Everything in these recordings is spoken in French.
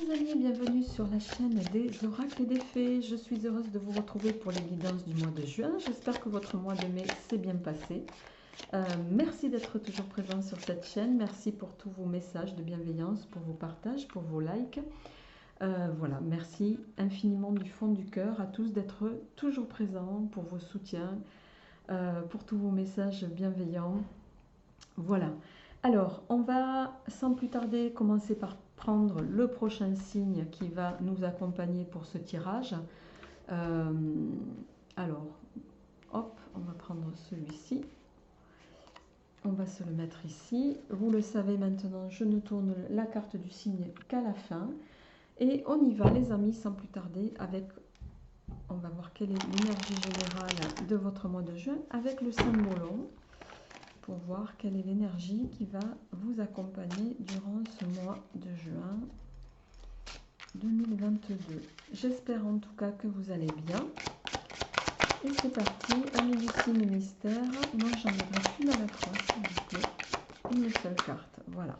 mes amis, bienvenue sur la chaîne des oracles et des fées. Je suis heureuse de vous retrouver pour les guidances du mois de juin. J'espère que votre mois de mai s'est bien passé. Merci d'être toujours présent sur cette chaîne. Merci pour tous vos messages de bienveillance, pour vos partages, pour vos likes. Voilà, merci infiniment du fond du cœur à tous d'être toujours présents pour vos soutiens, pour tous vos messages bienveillants. Voilà. Alors, on va sans plus tarder commencer par prendre le prochain signe qui va nous accompagner pour ce tirage. Alors, hop, on va prendre celui-ci. On va se le mettre ici. Vous le savez maintenant, je ne tourne la carte du signe qu'à la fin. Et on y va les amis, sans plus tarder, avec, on va voir quelle est l'énergie générale de votre mois de juin avec le symbole pour voir quelle est l'énergie qui va vous accompagner durant ce mois de juin 2022. J'espère en tout cas que vous allez bien. Et c'est parti, amis du signe mystère. Moi j'en ai une à la fois, s'il vous plaît. Une seule carte, voilà.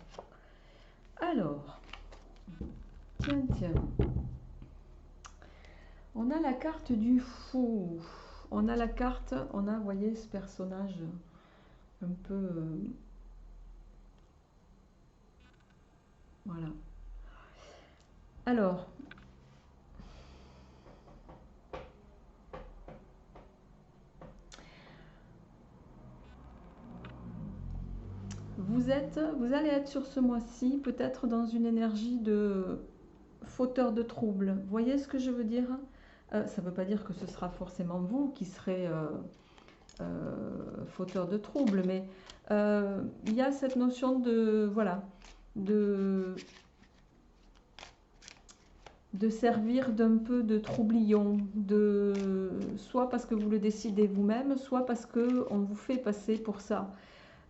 Alors, tiens. On a la carte du fou. On a la carte, vous voyez ce personnage un peu... voilà. Alors, vous allez être sur ce mois-ci peut-être dans une énergie de fauteur de troubles. Vous voyez ce que je veux dire? Ça ne veut pas dire que ce sera forcément vous qui serez fauteur de troubles, mais il y a cette notion de, voilà, de servir d'un peu de troublion, soit parce que vous le décidez vous-même, soit parce qu'on vous fait passer pour ça.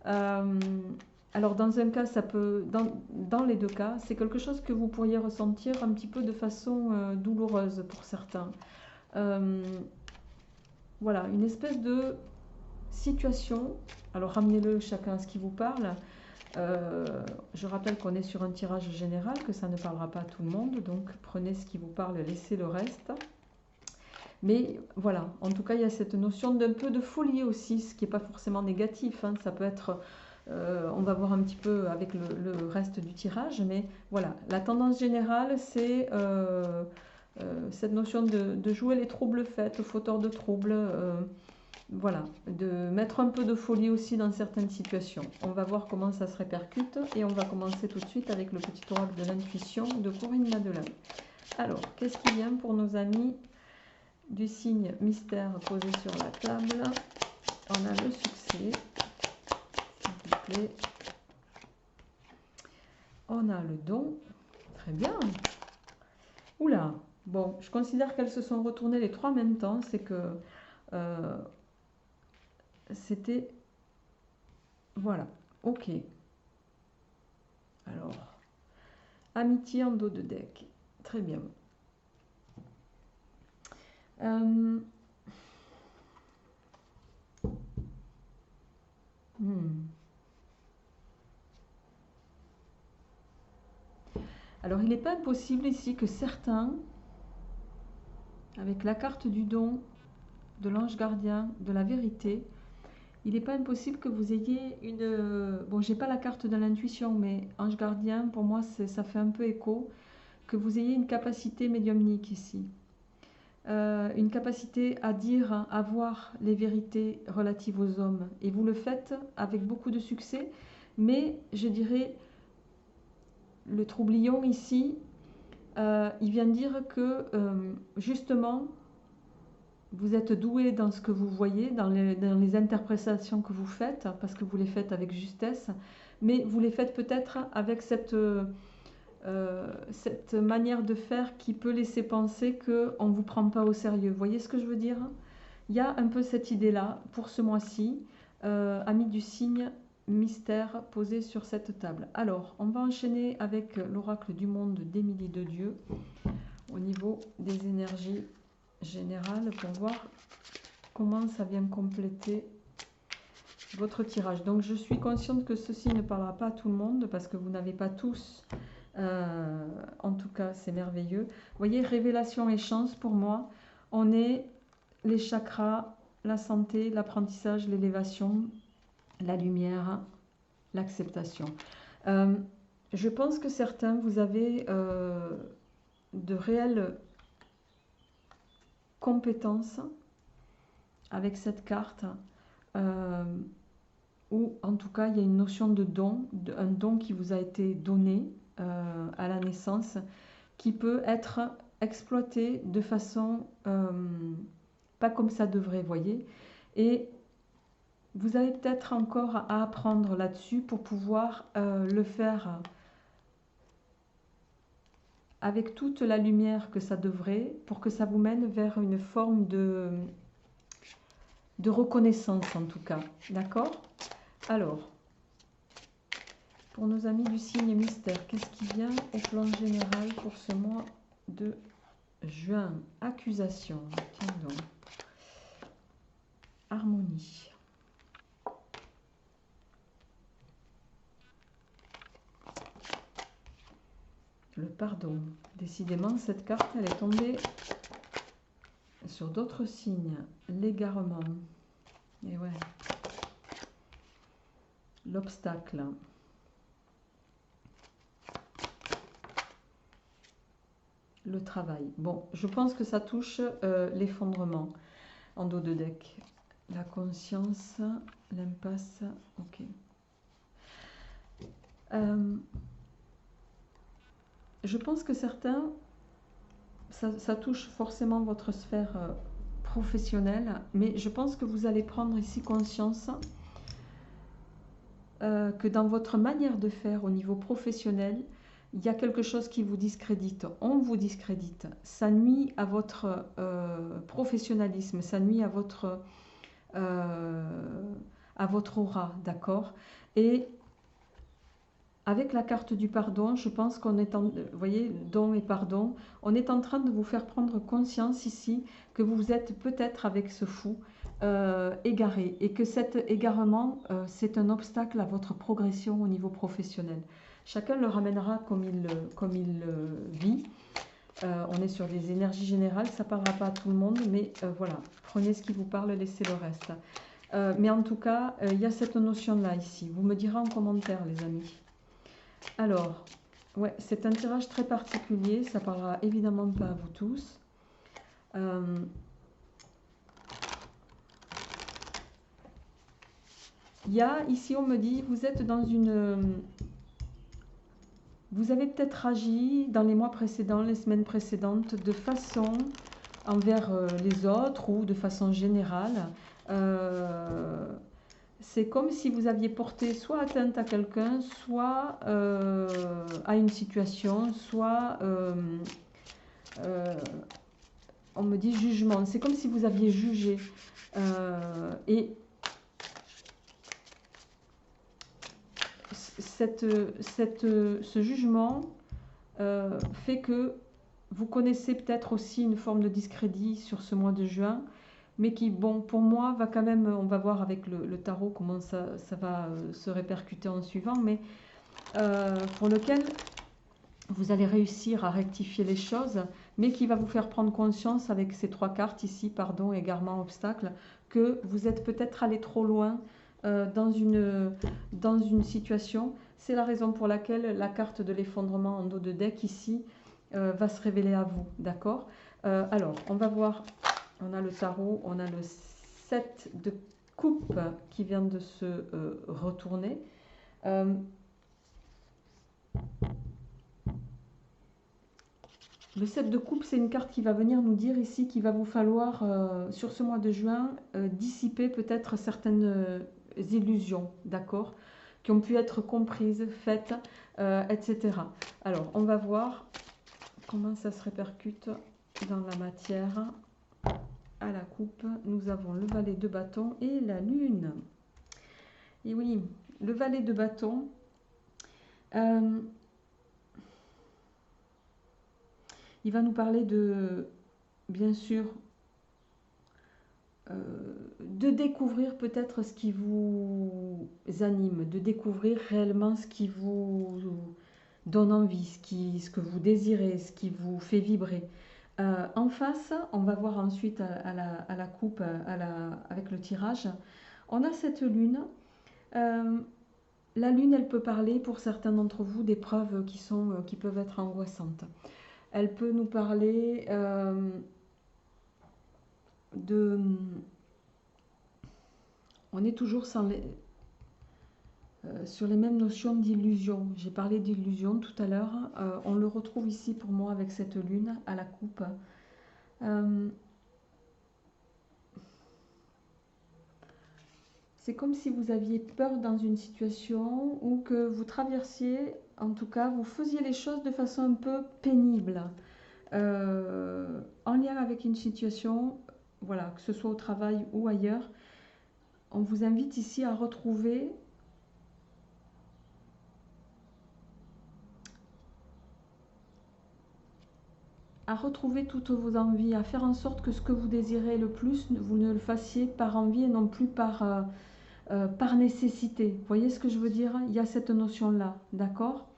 Alors dans un cas, ça peut, dans les deux cas, c'est quelque chose que vous pourriez ressentir un petit peu de façon douloureuse pour certains. Voilà, une espèce de situation. Alors ramenez-le chacun à ce qui vous parle. Je rappelle qu'on est sur un tirage général, que ça ne parlera pas à tout le monde, donc prenez ce qui vous parle, laissez le reste. Mais voilà, en tout cas, il y a cette notion d'un peu de folie aussi, ce qui n'est pas forcément négatif, hein. Ça peut être, on va voir un petit peu avec le reste du tirage, mais voilà, la tendance générale, c'est cette notion de jouer les troubles faits, fauteurs de troubles, voilà, de mettre un peu de folie aussi dans certaines situations. On va voir comment ça se répercute et on va commencer tout de suite avec le petit oracle de l'intuition de Corinne Madeleine. Alors, qu'est-ce qui vient pour nos amis du signe mystère posé sur la table? On a le succès, s'il vous plaît. On a le don, très bien. Oula, bon, je considère qu'elles se sont retournées les trois en même temps, c'est que c'était, voilà, ok. Alors, amitié en dos de deck, très bien. Alors, il n'est pas impossible ici que certains, avec la carte du don, de l'ange gardien, de la vérité, il n'est pas impossible que vous ayez une... Bon, j'ai pas la carte de l'intuition, mais ange gardien, pour moi, ça fait un peu écho, que vous ayez une capacité médiumnique ici. Une capacité à dire, à voir les vérités relatives aux hommes. Et vous le faites avec beaucoup de succès, mais je dirais, le troublion ici, il vient dire que, justement, vous êtes doué dans ce que vous voyez, dans les interprétations que vous faites, parce que vous les faites avec justesse, mais vous les faites peut-être avec cette manière de faire qui peut laisser penser qu'on ne vous prend pas au sérieux. Vous voyez ce que je veux dire? Il y a un peu cette idée-là pour ce mois-ci, amis du signe mystère posé sur cette table. Alors, on va enchaîner avec l'oracle du monde d'Émilie de Dieu au niveau des énergies générales pour voir comment ça vient compléter votre tirage. Donc je suis consciente que ceci ne parlera pas à tout le monde parce que vous n'avez pas tous En tout cas, c'est merveilleux. Vous voyez, révélation et chance, pour moi, on est les chakras, la santé, l'apprentissage, l'élévation, la lumière, l'acceptation. Euh, je pense que certains, vous avez de réelles compétences avec cette carte, euh, ou en tout cas, il y a une notion de don, un don qui vous a été donné à la naissance, qui peut être exploité de façon pas comme ça devrait, voyez. Et vous avez peut-être encore à apprendre là-dessus pour pouvoir le faire avec toute la lumière que ça devrait, pour que ça vous mène vers une forme de reconnaissance en tout cas. D'accord? Alors, pour nos amis du signe mystère, qu'est-ce qui vient au plan général pour ce mois de juin? Accusation, tiens donc. Harmonie. Le pardon. Décidément, cette carte, elle est tombée sur d'autres signes. L'égarement. Et ouais. L'obstacle. Le travail. Bon, je pense que ça touche l'effondrement en dos de deck. La conscience, l'impasse, ok. Je pense que certains, ça touche forcément votre sphère professionnelle, mais je pense que vous allez prendre ici conscience que dans votre manière de faire au niveau professionnel, il y a quelque chose qui vous discrédite. On vous discrédite. Ça nuit à votre professionnalisme, ça nuit à votre aura, d'accord? Et avec la carte du pardon, je pense qu'on est en, vous voyez, don et pardon, on est en train de vous faire prendre conscience ici que vous êtes peut-être avec ce fou égaré et que cet égarement, c'est un obstacle à votre progression au niveau professionnel. Chacun le ramènera comme il vit. On est sur des énergies générales, ça ne parlera pas à tout le monde, mais voilà, prenez ce qui vous parle, laissez le reste. Mais en tout cas, il y a cette notion-là ici. Vous me direz en commentaire, les amis. Alors, ouais, c'est un tirage très particulier, ça parlera évidemment pas à vous tous. Il y a, ici on me dit, vous êtes dans une... Vous avez peut-être agi dans les mois précédents, les semaines précédentes, de façon envers les autres ou de façon générale. C'est comme si vous aviez porté soit atteinte à quelqu'un, soit à une situation, soit, on me dit jugement. C'est comme si vous aviez jugé. Et ce jugement fait que vous connaissez peut-être aussi une forme de discrédit sur ce mois de juin, mais qui, bon, pour moi, va quand même, on va voir avec le tarot comment ça va se répercuter en suivant, mais pour lequel vous allez réussir à rectifier les choses, mais qui va vous faire prendre conscience avec ces trois cartes ici, pardon, égarement, obstacle, que vous êtes peut-être allé trop loin dans une situation. C'est la raison pour laquelle la carte de l'effondrement en dos de deck ici va se révéler à vous, d'accord? Alors, on va voir, on a le tarot, on a le 7 de coupe qui vient de se retourner. Le 7 de coupe, c'est une carte qui va venir nous dire ici qu'il va vous falloir, sur ce mois de juin, dissiper peut-être certaines illusions, d'accord, qui ont pu être comprises, faites, etc. Alors, on va voir comment ça se répercute dans la matière. À la coupe, nous avons le valet de bâton et la lune. Et oui, le valet de bâton, il va nous parler de, bien sûr, de découvrir peut-être ce qui vous anime, de découvrir réellement ce qui donne envie, ce que vous désirez, ce qui vous fait vibrer. En face, on va voir ensuite à la coupe, avec le tirage, on a cette lune. La lune, elle peut parler pour certains d'entre vous d'épreuves qui peuvent être angoissantes. Elle peut nous parler de... On est toujours sur les mêmes notions d'illusion. J'ai parlé d'illusion tout à l'heure. On le retrouve ici pour moi avec cette lune à la coupe. C'est comme si vous aviez peur dans une situation ou que vous traversiez, en tout cas, vous faisiez les choses de façon un peu pénible, en lien avec une situation, voilà, que ce soit au travail ou ailleurs. On vous invite ici à retrouver toutes vos envies, à faire en sorte que ce que vous désirez le plus, vous ne le fassiez par envie et non plus par nécessité. Vous voyez ce que je veux dire? Il y a cette notion-là, d'accord?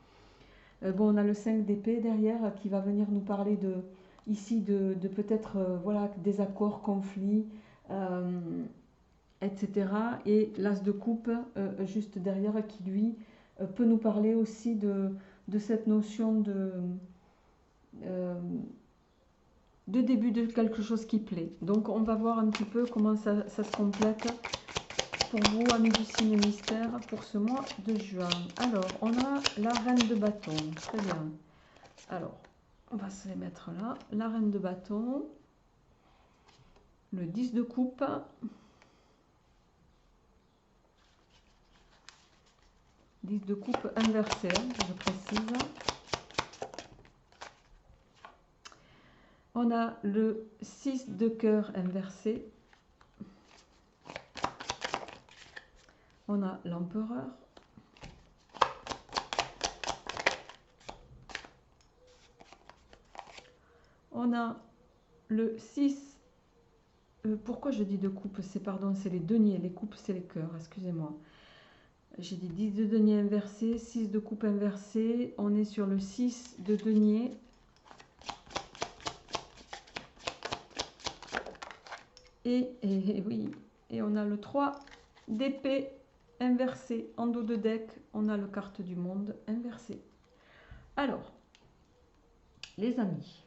Bon, on a le 5 d'épée derrière qui va venir nous parler ici de peut-être voilà, des accords, conflits, etc. Et l'as de coupe juste derrière qui lui peut nous parler aussi de cette notion de début de quelque chose qui plaît. Donc on va voir un petit peu comment ça se complète pour vous, amis du signe mystère, pour ce mois de juin. Alors, on a la reine de bâton. Très bien. Alors, on va se les mettre là. La reine de bâton. Le 10 de coupe. 10 de coupe inversé, je précise. On a le 6 de cœur inversé. On a l'empereur. On a le 6. Pourquoi je dis de coupe? C'est les deniers. Les coupes, c'est les cœurs. Excusez-moi. J'ai dit 10 de denier inversé, 6 de coupe inversé. On est sur le 6 de denier. Et oui, et on a le 3 d'épée inversé. En dos de deck, on a le carte du monde inversé. Alors, les amis.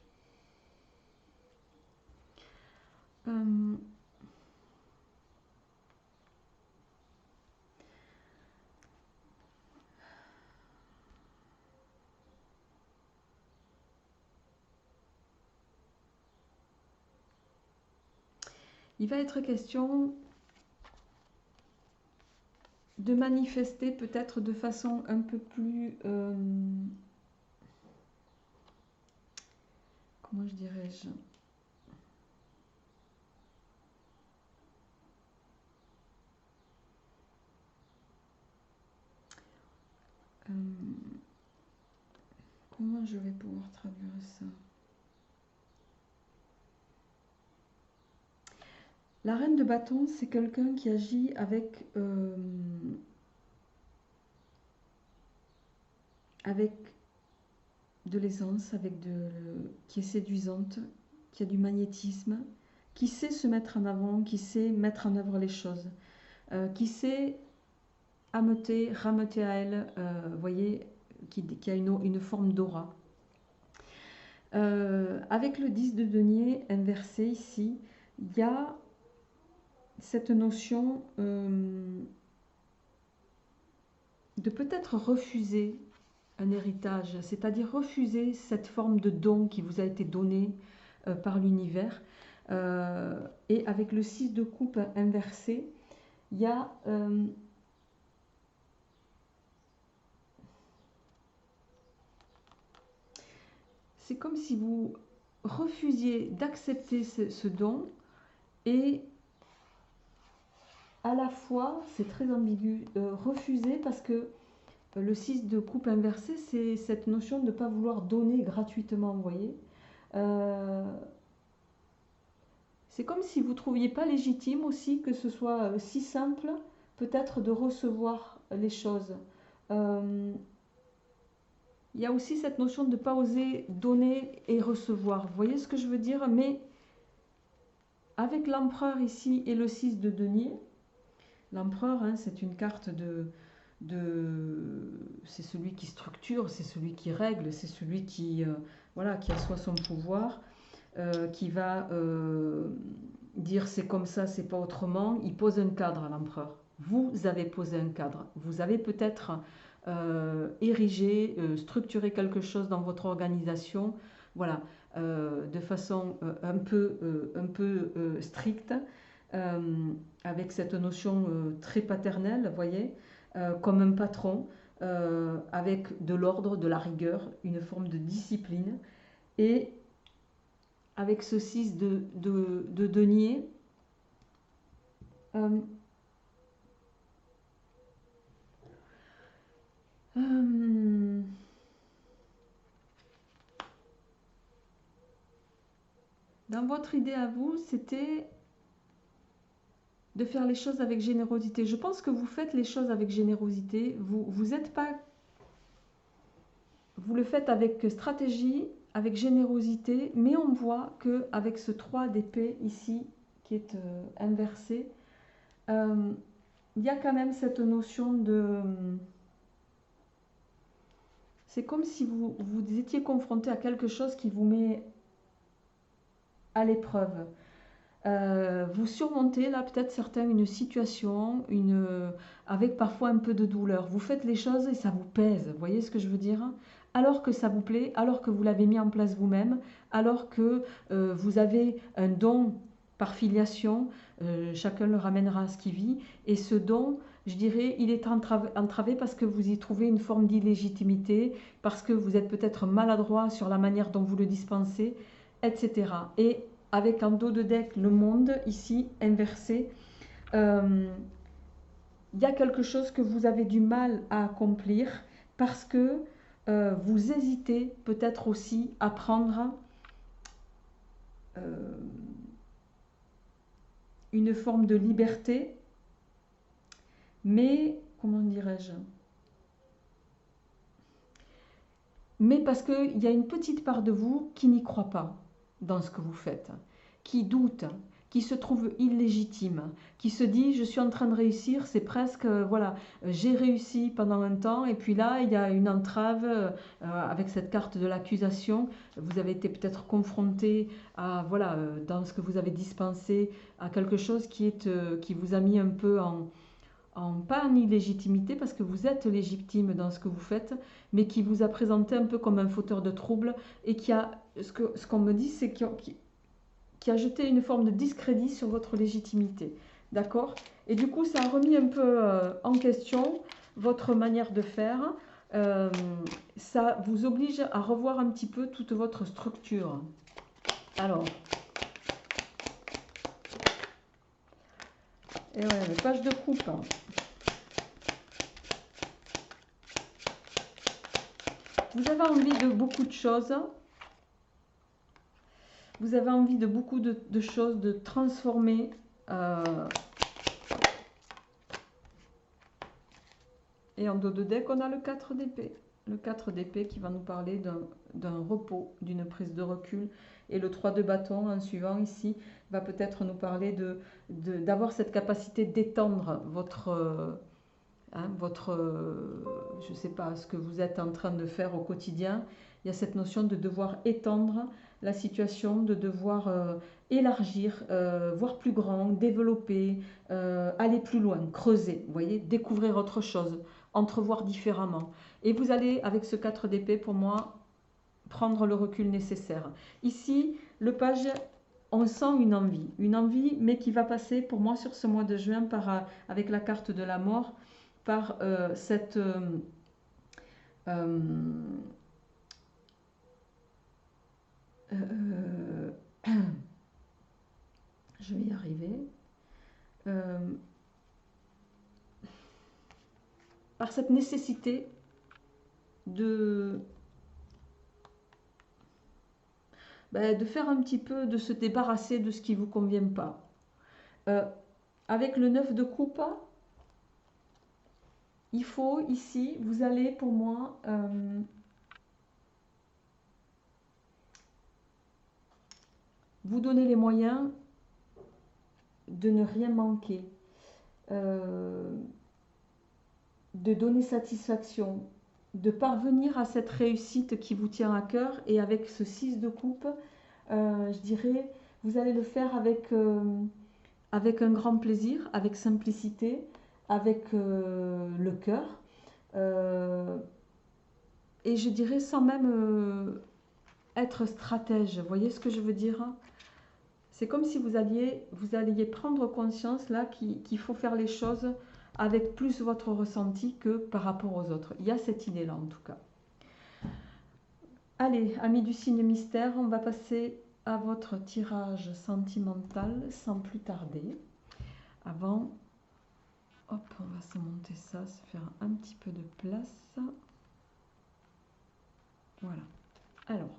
Il va être question de manifester peut-être de façon un peu plus... comment je dirais-je? Comment je vais pouvoir traduire ça? La reine de bâton, c'est quelqu'un qui agit avec de l'aisance, qui est séduisante, qui a du magnétisme, qui sait se mettre en avant, qui sait mettre en œuvre les choses, qui sait ameuter, rameuter à elle, vous voyez, qui a une forme d'aura. Avec le 10 de denier inversé ici, il y a cette notion de peut-être refuser un héritage, c'est-à-dire refuser cette forme de don qui vous a été donnée par l'univers. Et avec le 6 de coupe inversé, il y a c'est comme si vous refusiez d'accepter ce don et à la fois, c'est très ambigu, refuser parce que le 6 de coupe inversé, c'est cette notion de ne pas vouloir donner gratuitement, vous voyez. C'est comme si vous ne trouviez pas légitime aussi que ce soit si simple, peut-être, de recevoir les choses. Il y a aussi cette notion de ne pas oser donner et recevoir. Vous voyez ce que je veux dire? Mais avec l'empereur ici et le 6 de denier, l'empereur, hein, c'est une carte c'est celui qui structure, c'est celui qui règle, c'est celui qui, voilà, qui assoit son pouvoir, qui va dire c'est comme ça, c'est pas autrement. Il pose un cadre à l'empereur. Vous avez posé un cadre. Vous avez peut-être érigé, structuré quelque chose dans votre organisation, voilà, de façon un peu stricte, avec cette notion très paternelle, vous voyez, comme un patron, avec de l'ordre, de la rigueur, une forme de discipline. Et avec ce 6 de denier, euh, euh, dans votre idée à vous, c'était de faire les choses avec générosité. Je pense que vous faites les choses avec générosité. Vous êtes pas, vous le faites avec stratégie, avec générosité, mais on voit que avec ce 3 d'épée ici, qui est inversé, il y a quand même cette notion de... C'est comme si vous étiez confronté à quelque chose qui vous met à l'épreuve. Vous surmontez là peut-être certains une situation, avec parfois un peu de douleur. Vous faites les choses et ça vous pèse, vous voyez ce que je veux dire? Alors que ça vous plaît, alors que vous l'avez mis en place vous-même, alors que vous avez un don par filiation, chacun le ramènera à ce qu'il vit, et ce don, je dirais, il est entravé parce que vous y trouvez une forme d'illégitimité, parce que vous êtes peut-être maladroit sur la manière dont vous le dispensez, etc. Et avec en dos de deck le monde ici inversé, il y a quelque chose que vous avez du mal à accomplir parce que vous hésitez peut-être aussi à prendre une forme de liberté, mais comment dirais-je, mais parce qu'il y a une petite part de vous qui n'y croit pas dans ce que vous faites, qui doute, qui se trouve illégitime, qui se dit je suis en train de réussir, c'est presque, voilà, j'ai réussi pendant un temps et puis là il y a une entrave avec cette carte de l'accusation, vous avez été peut-être confronté à, voilà, dans ce que vous avez dispensé, à quelque chose qui vous a mis un peu pas en illégitimité parce que vous êtes légitime dans ce que vous faites, mais qui vous a présenté un peu comme un fauteur de trouble et qui a, ce qu'on me dit, c'est qui a jeté une forme de discrédit sur votre légitimité. D'accord? Et du coup, ça a remis un peu en question votre manière de faire. Euh, Ça vous oblige à revoir un petit peu toute votre structure. Alors, et ouais, les pages de coupe. Vous avez envie de beaucoup de choses. Vous avez envie de beaucoup de choses, de transformer. Et en dos de deck, on a le 4 d'épée. Le 4 d'épée qui va nous parler d'un repos, d'une prise de recul. Et le 3 de bâton, en suivant ici, va peut-être nous parler d'avoir cette capacité d'étendre je ne sais pas, ce que vous êtes en train de faire au quotidien. Il y a cette notion de devoir étendre la situation, de devoir élargir, voir plus grand, développer, aller plus loin, creuser, vous voyez, découvrir autre chose, entrevoir différemment. Et vous allez, avec ce 4 d'épée, pour moi, prendre le recul nécessaire. Ici, le page, on sent une envie, mais qui va passer pour moi sur ce mois de juin avec la carte de la mort, par cette... je vais y arriver. Par cette nécessité de faire un petit peu, de se débarrasser de ce qui ne vous convient pas. Avec le 9 de coupe, il faut ici, vous allez pour moi vous donner les moyens de ne rien manquer, de donner satisfaction, de parvenir à cette réussite qui vous tient à cœur. Et avec ce 6 de coupe, je dirais, vous allez le faire avec un grand plaisir, avec simplicité, avec le cœur. Et je dirais sans même être stratège. Vous voyez ce que je veux dire? C'est comme si vous alliez prendre conscience là qu'il faut faire les choses avec plus votre ressenti que par rapport aux autres. Il y a cette idée-là en tout cas. Allez, amis du signe mystère, on va passer à votre tirage sentimental sans plus tarder. Avant, hop, on va se monter ça, se faire un petit peu de place. Voilà. Alors,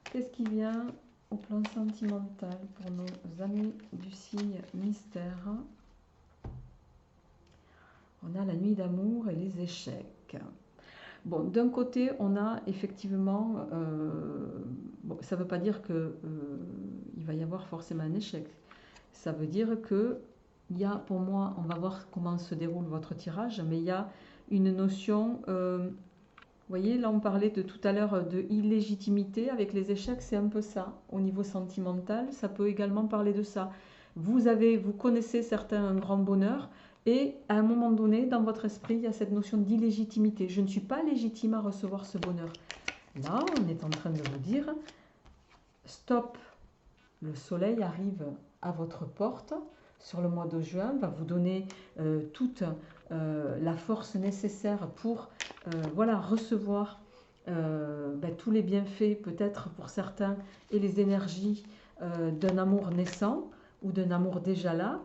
qu'est-ce qui vient au plan sentimental pour nos amis du signe mystère? On a la nuit d'amour et les échecs. Bon, d'un côté, on a effectivement, bon, ça ne veut pas dire qu'il va y avoir forcément un échec. Ça veut dire que il y a, pour moi, on va voir comment se déroule votre tirage, mais il y a une notion, vous voyez, là on parlait de tout à l'heure de illégitimité, avec les échecs, c'est un peu ça. Au niveau sentimental, ça peut également parler de ça. Vous connaissez certains un grand bonheur, et à un moment donné, dans votre esprit, il y a cette notion d'illégitimité. Je ne suis pas légitime à recevoir ce bonheur. Là, on est en train de vous dire, stop, le soleil arrive à votre porte sur le mois de juin, va vous donner toute la force nécessaire pour voilà, recevoir tous les bienfaits, peut-être pour certains, et les énergies d'un amour naissant ou d'un amour déjà là.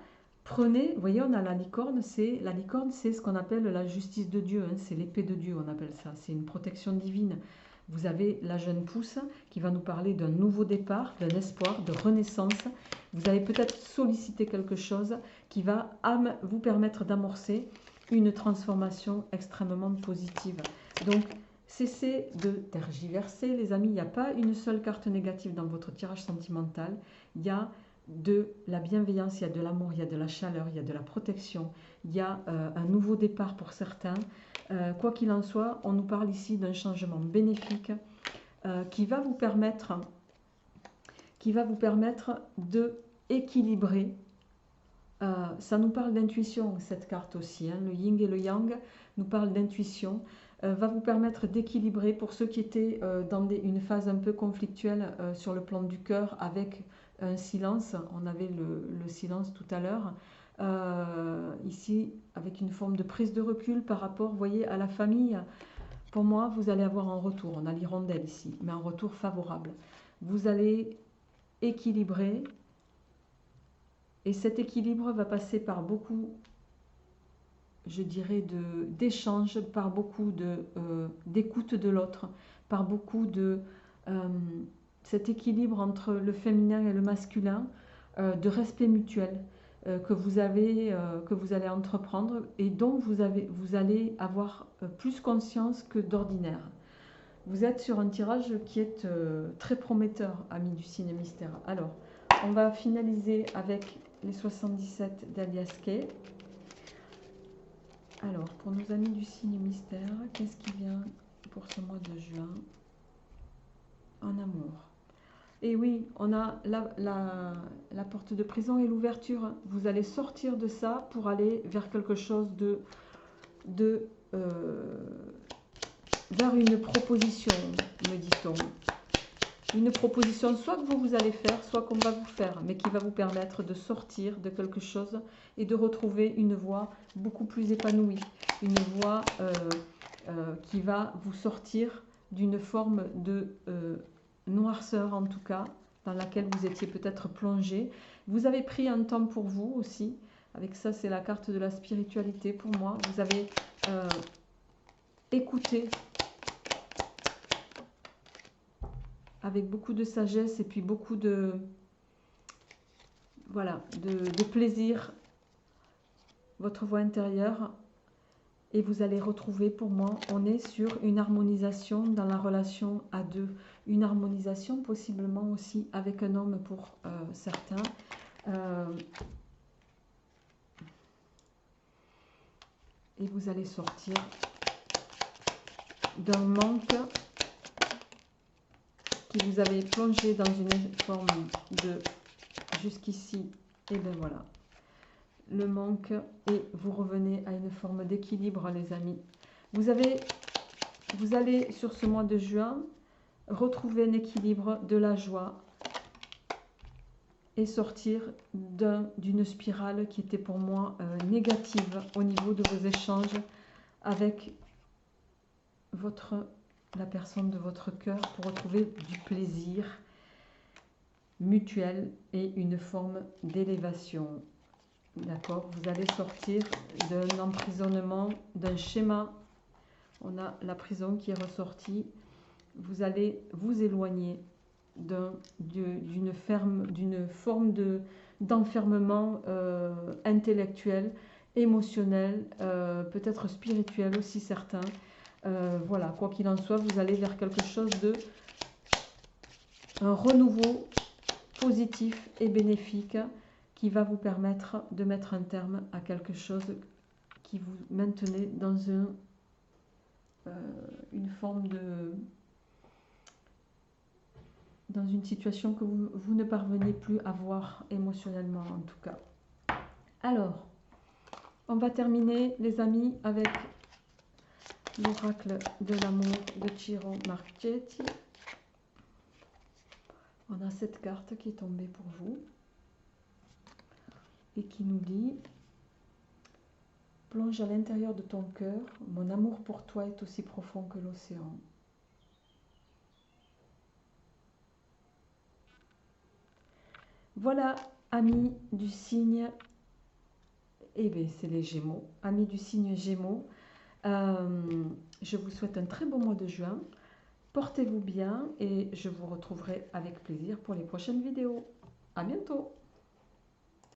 Prenez, vous voyez, on a la licorne, c'est ce qu'on appelle la justice de Dieu, hein, c'est l'épée de Dieu, on appelle ça, c'est une protection divine. Vous avez la jeune pousse qui va nous parler d'un nouveau départ, d'un espoir, de renaissance. Vous allez peut-être solliciter quelque chose qui va vous permettre d'amorcer une transformation extrêmement positive. Donc, cessez de tergiverser, les amis. Il n'y a pas une seule carte négative dans votre tirage sentimental. Il y a de la bienveillance, il y a de l'amour, il y a de la chaleur, il y a de la protection, il y a un nouveau départ pour certains. Quoi qu'il en soit, on nous parle ici d'un changement bénéfique qui va vous permettre de équilibrer. Ça nous parle d'intuition, cette carte aussi, hein. Le yin et le yang nous parlent d'intuition. Va vous permettre d'équilibrer pour ceux qui étaient dans une phase un peu conflictuelle sur le plan du cœur avec un silence. On avait le silence tout à l'heure. Ici, avec une forme de prise de recul par rapport, vous voyez, à la famille. Pour moi, vous allez avoir un retour. On a l'hirondelle ici, mais un retour favorable. Vous allez équilibrer. Et cet équilibre va passer par beaucoup, je dirais, d'échanges, par beaucoup d'écoute de l'autre, par beaucoup cet équilibre entre le féminin et le masculin, de respect mutuel que vous allez entreprendre et dont vous allez avoir plus conscience que d'ordinaire. Vous êtes sur un tirage qui est très prometteur, amis du signe mystère. Alors, on va finaliser avec les 77 d'Alias Kay. Alors, pour nos amis du signe mystère, qu'est-ce qui vient pour ce mois de juin en amour? Et oui, on a la porte de prison et l'ouverture. Vous allez sortir de ça pour aller vers quelque chose vers une proposition, me dit-on. Une proposition soit que vous allez faire, soit qu'on va vous faire, mais qui va vous permettre de sortir de quelque chose et de retrouver une voie beaucoup plus épanouie. Une voie qui va vous sortir d'une forme de noirceur, en tout cas, dans laquelle vous étiez peut-être plongé. Vous avez pris un temps pour vous aussi. Avec ça, c'est la carte de la spiritualité pour moi. Vous avez écouté avec beaucoup de sagesse et puis beaucoup de plaisir votre voix intérieure. et vous allez retrouver, pour moi, on est sur une harmonisation dans la relation à deux. Une harmonisation possiblement aussi avec un homme pour certains. Et vous allez sortir d'un manque qui vous avait plongé dans une forme de jusqu'ici, et bien voilà, le manque, et vous revenez à une forme d'équilibre, les amis. Vous allez sur ce mois de juin retrouver un équilibre, de la joie, et sortir d'une spirale qui était pour moi négative au niveau de vos échanges avec la personne de votre cœur, pour retrouver du plaisir mutuel et une forme d'élévation. D'accord? Vous allez sortir d'un emprisonnement, d'un schéma. On a la prison qui est ressortie. Vous allez vous éloigner d'une forme d'enfermement intellectuel, émotionnel, peut-être spirituel aussi certains. Voilà, quoi qu'il en soit, vous allez vers quelque chose un renouveau positif et bénéfique qui va vous permettre de mettre un terme à quelque chose qui vous maintenait dans une forme dans une situation que vous ne parvenez plus à voir émotionnellement, en tout cas. Alors, on va terminer, les amis, avec l'oracle de l'amour de Ciro Marchetti. On a cette carte qui est tombée pour vous et qui nous dit: plonge à l'intérieur de ton cœur, mon amour pour toi est aussi profond que l'océan. Voilà, amis du signe, eh bien c'est les Gémeaux, amis du signe Gémeaux, je vous souhaite un très bon mois de juin. Portez-vous bien et je vous retrouverai avec plaisir pour les prochaines vidéos. À bientôt!